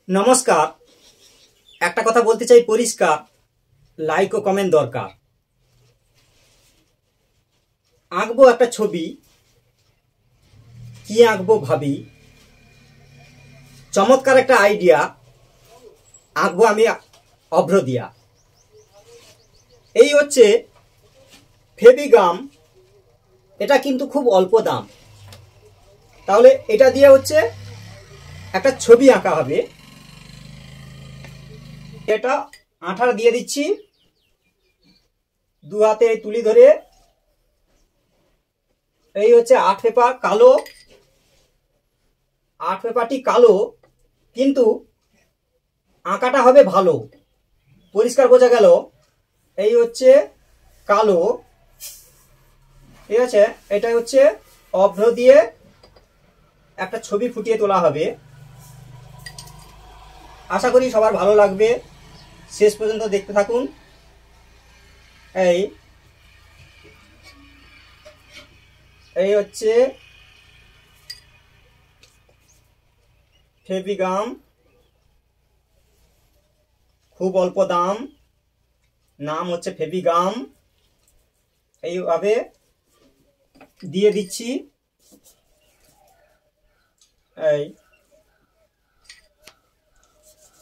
নমস্কার। একটা কথা বলতে চাই পরিষ্কার, লাইক ও কমেন্ট দরকার। আঁকবো একটা ছবি, কি আঁকবো ভাবি, চমৎকার একটা আইডিয়া। আঁকবো আমি অভ্র দিয়া। এই হচ্ছে ফেভিগাম। এটা কিন্তু খুব অল্প দাম। তাহলে এটা দিয়ে হচ্ছে একটা ছবি আঁকা হবে। এটা আঠা দিয়ে দিচ্ছি, দু হাতে তুলি ধরে। এই হচ্ছে আর্ট পেপার, কালো আর্ট পেপারটি কালো, কিন্তু আঁকাটা হবে ভালো, পরিষ্কার বোঝা গেল। এই হচ্ছে কালো, ঠিক আছে। এটা হচ্ছে অভ্র দিয়ে একটা ছবি ফুটিয়ে তোলা হবে। আশা করি সবার ভালো লাগবে, শেষ পর্যন্ত দেখতে থাকুন। এই হচ্ছে ফেভিগাম, খুব অল্প দাম, নাম হচ্ছে ফেভিগাম। এইভাবে দিয়ে দিচ্ছি।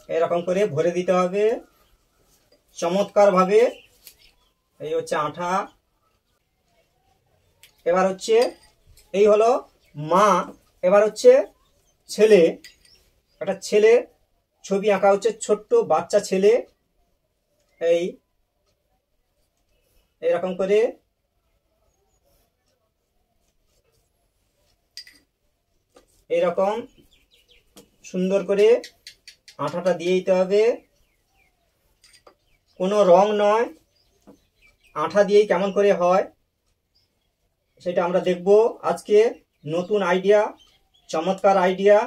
এরকম করে ভরে দিতে হবে চমৎকার ভাবে। এই হচ্ছে আঠা। এবার হচ্ছে এই হলো মা, এবার হচ্ছে ছেলে। একটা ছেলে ছবি আঁকা হচ্ছে, ছোট্ট বাচ্চা ছেলে। এইরকম করে এইরকম সুন্দর করে আঠাটা দিয়ে দিতে হবে। কোনো রং নয়, আঠা দিয়েই কেমন করে হয় সেটা আমরা দেখব আজকে। নতুন আইডিয়া, চমৎকার আইডিয়া।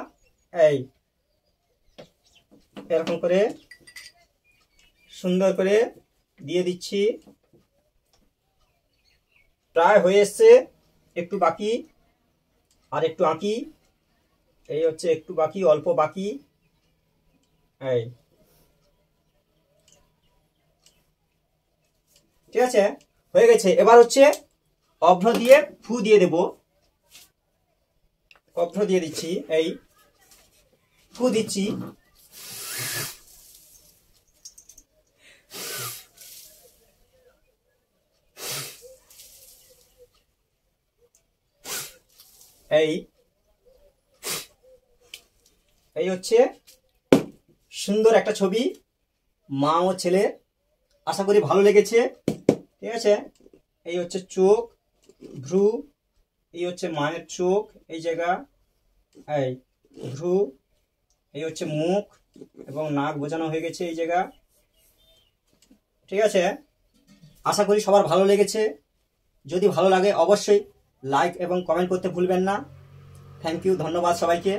এরকম করে সুন্দর করে দিয়ে দিচ্ছি। প্রায় হয়ে এসছে, একটু বাকি, আর একটু আঁকি। এই হচ্ছে একটু বাকি, অল্প বাকি। ঠিক আছে, হয়ে গেছে। এবার হচ্ছে অভ্র দিয়ে ফু দিয়ে দেব। অভ্র দিয়ে দিচ্ছি, এই ফু দিচ্ছি। এই হচ্ছে সুন্দর একটা ছবি, মা ও ছেলে। আশা করি ভালো লেগেছে, ঠিক আছে। এই হচ্ছে চোখ, ভ্রু। এই হচ্ছে মায়ের চোখ, এই জায়গা, এই ভ্রু। এই হচ্ছে মুখ এবং নাক বোঝানো হয়ে গেছে এই জায়গা, ঠিক আছে। আশা করি সবার ভালো লেগেছে। যদি ভালো লাগে অবশ্যই লাইক এবং কমেন্ট করতে ভুলবেন না। থ্যাংক ইউ, ধন্যবাদ সবাইকে।